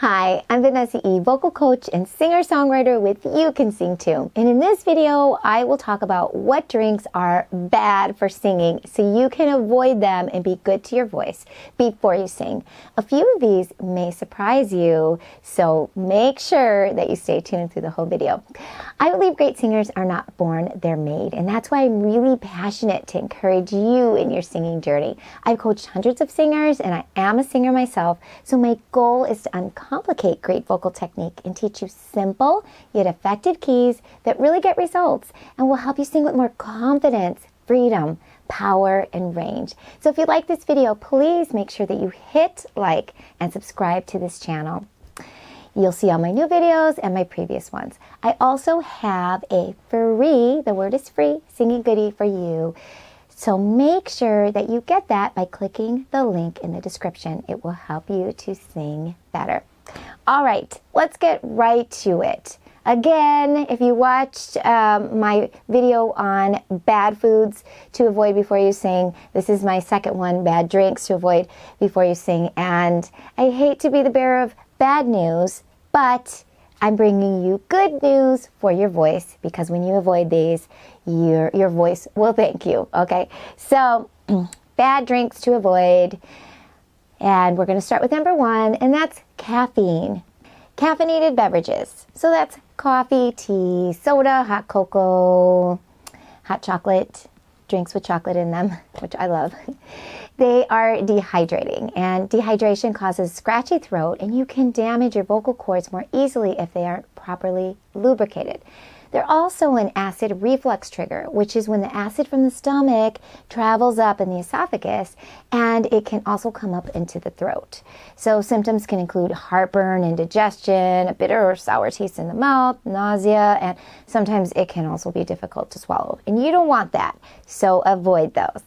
Hi, I'm Vanessa E, vocal coach and singer-songwriter with You Can Sing Too. And in this video, I will talk about what drinks are bad for singing so you can avoid them and be good to your voice before you sing. A few of these may surprise you, so make sure that you stay tuned through the whole video. I believe great singers are not born, they're made. And that's why I'm really passionate to encourage you in your singing journey. I've coached hundreds of singers and I am a singer myself, so my goal is to uncomplicate great vocal technique and teach you simple yet effective keys that really get results and will help you sing with more confidence, freedom, power, and range. So if you like this video, please make sure that you hit like and subscribe to this channel. You'll see all my new videos and my previous ones. I also have a free, the word is free, singing goodie for you. So make sure that you get that by clicking the link in the description. It will help you to sing better. All right, let's get right to it. Again, if you watched my video on bad foods to avoid before you sing, this is my second one, bad drinks to avoid before you sing. And I hate to be the bearer of bad news, but I'm bringing you good news for your voice, because when you avoid these, your voice will thank you, okay? So, bad drinks to avoid. And we're going to start with number one, and that's caffeine. Caffeinated beverages. So that's coffee, tea, soda, hot cocoa, hot chocolate, drinks with chocolate in them, which I love. They are dehydrating, and dehydration causes scratchy throat, and you can damage your vocal cords more easily if they aren't properly lubricated. They're also an acid reflux trigger, which is when the acid from the stomach travels up in the esophagus, and it can also come up into the throat. So symptoms can include heartburn, indigestion, a bitter or sour taste in the mouth, nausea, and sometimes it can also be difficult to swallow. And you don't want that, so avoid those.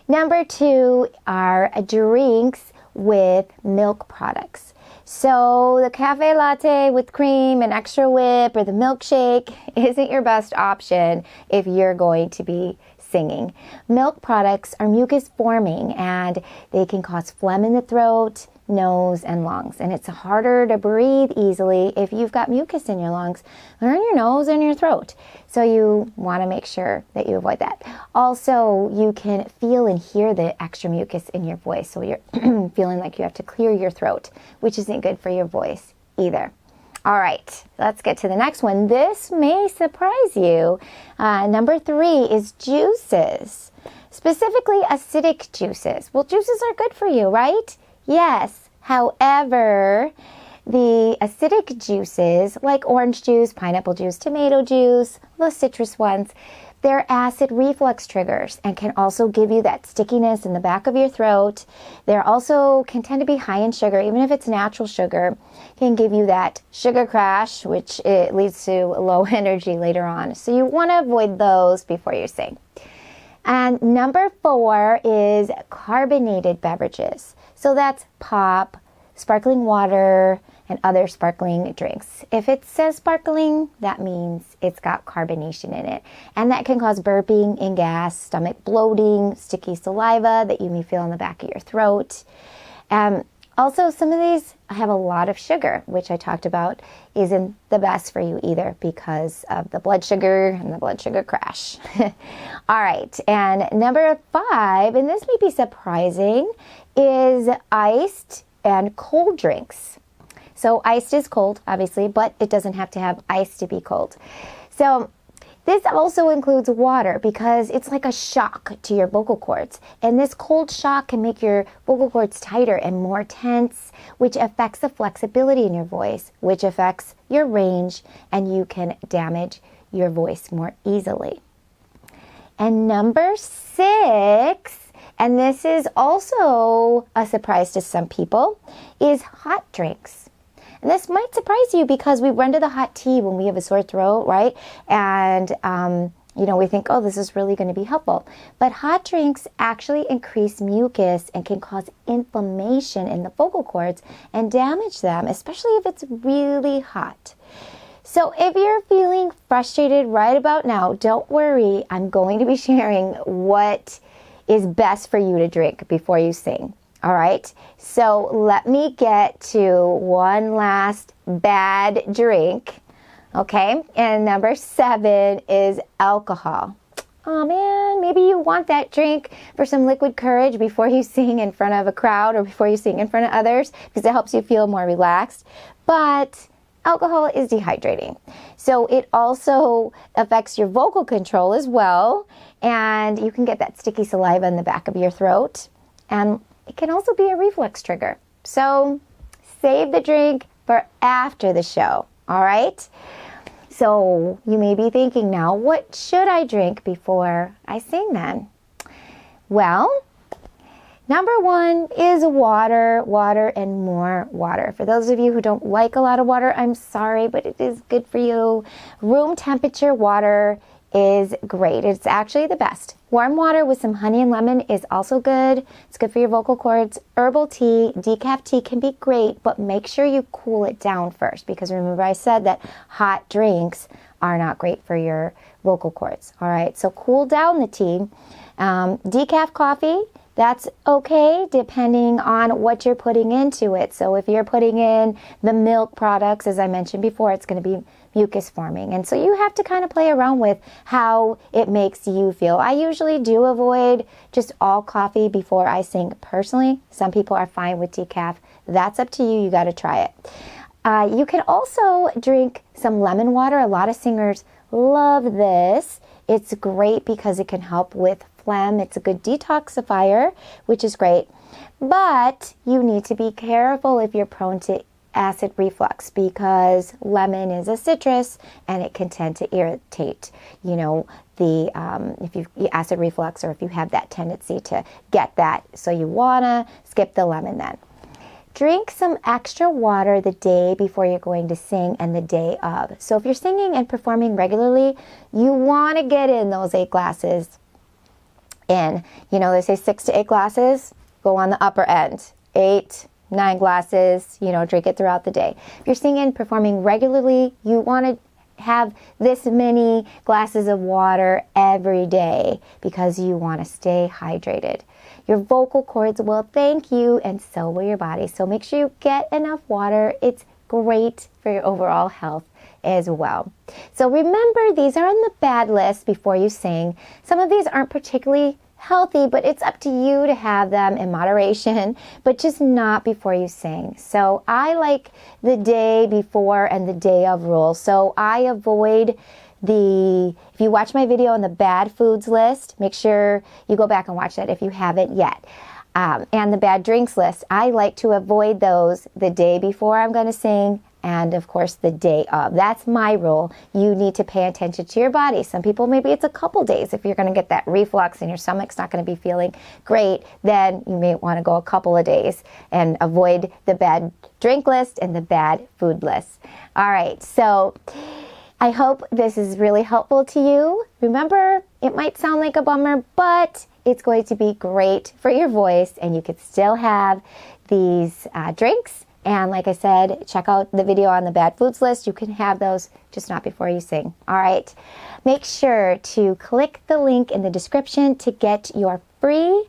Number two are drinks with milk products. So the cafe latte with cream and extra whip or the milkshake isn't your best option if you're going to be singing. Milk products are mucus forming, and they can cause phlegm in the throat, nose, and lungs. And it's harder to breathe easily if you've got mucus in your lungs or in your nose and your throat. So you want to make sure that you avoid that. Also, you can feel and hear the extra mucus in your voice. So you're feeling like you have to clear your throat, which isn't good for your voice either. All right, let's get to the next one. This may surprise you. Number three is juices, specifically acidic juices. Well, juices are good for you, right? Yes. However, the acidic juices like orange juice, pineapple juice, tomato juice, the citrus ones, they're acid reflux triggers and can also give you that stickiness in the back of your throat. They're also can tend to be high in sugar, even if it's natural sugar, can give you that sugar crash, which it leads to low energy later on. So you want to avoid those before you sing. And number four is carbonated beverages. So that's pop, sparkling water, and other sparkling drinks. If it says sparkling, that means it's got carbonation in it. And that can cause burping and gas, stomach bloating, sticky saliva that you may feel in the back of your throat. Also, some of these have a lot of sugar, which I talked about isn't the best for you either because of the blood sugar and the blood sugar crash. All right, and number five, and this may be surprising, is iced and cold drinks. So iced is cold, obviously, but it doesn't have to have ice to be cold. So this also includes water because it's like a shock to your vocal cords. And this cold shock can make your vocal cords tighter and more tense, which affects the flexibility in your voice, which affects your range, and you can damage your voice more easily. And number six, and this is also a surprise to some people, is hot drinks. And this might surprise you because we run to the hot tea when we have a sore throat, right? And, we think, oh, this is really going to be helpful. But hot drinks actually increase mucus and can cause inflammation in the vocal cords and damage them, especially if it's really hot. So if you're feeling frustrated right about now, don't worry. I'm going to be sharing what is best for you to drink before you sing. All right, so let me get to one last bad drink. Okay, and number 7 is alcohol. Oh man, maybe you want that drink for some liquid courage before you sing in front of a crowd or before you sing in front of others because it helps you feel more relaxed. But alcohol is dehydrating. So it also affects your vocal control as well. And you can get that sticky saliva in the back of your throat. And it can also be a reflux trigger. So save the drink for after the show. All right? So you may be thinking now, what should I drink before I sing then? Well, number 1 is water, and more water. For those of you who don't like a lot of water, I'm sorry, but it is good for you. Room temperature water is great. It's actually the best. Warm water with some honey and lemon is also good. It's good for your vocal cords. Herbal tea, decaf tea can be great, but make sure you cool it down first because remember I said that hot drinks are not great for your vocal cords. All right, so cool down the tea. Decaf coffee, that's okay depending on what you're putting into it. So if you're putting in the milk products, as I mentioned before, it's going to be mucus forming. And so you have to kind of play around with how it makes you feel. I usually do avoid just all coffee before I sing personally. Some people are fine with decaf. That's up to you. You got to try it. You can also drink some lemon water. A lot of singers love this. It's great because it can help with phlegm. It's a good detoxifier, which is great. But you need to be careful if you're prone to acid reflux because lemon is a citrus and it can tend to irritate, if you acid reflux or if you have that tendency to get that. So you want to skip the lemon then. Drink some extra water the day before you're going to sing and the day of. So if you're singing and performing regularly, you want to get in those 8 glasses in. They say 6 to 8 glasses, go on the upper end. 8, 9 glasses, drink it throughout the day. If you're singing, performing regularly, you want to have this many glasses of water every day because you want to stay hydrated. Your vocal cords will thank you and so will your body. So make sure you get enough water. It's great for your overall health as well. So remember, these are on the bad list before you sing. Some of these aren't particularly healthy, but it's up to you to have them in moderation, but just not before you sing. So I like the day before and the day of rule. So I avoid if you watch my video on the bad foods list, make sure you go back and watch that if you haven't yet. And the bad drinks list, I like to avoid those the day before I'm going to sing and of course the day of. That's my rule. You need to pay attention to your body. Some people, maybe it's a couple days. If you're going to get that reflux and your stomach's not going to be feeling great, then you may want to go a couple of days and avoid the bad drink list and the bad food list. All right, so I hope this is really helpful to you. Remember, it might sound like a bummer, but it's going to be great for your voice and you could still have these drinks. And like I said, check out the video on the bad foods list. You can have those, just not before you sing. All right. Make sure to click the link in the description to get your free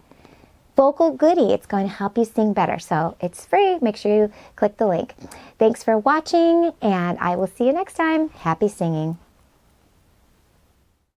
vocal goodie. It's going to help you sing better. So it's free. Make sure you click the link. Thanks for watching, and I will see you next time. Happy singing.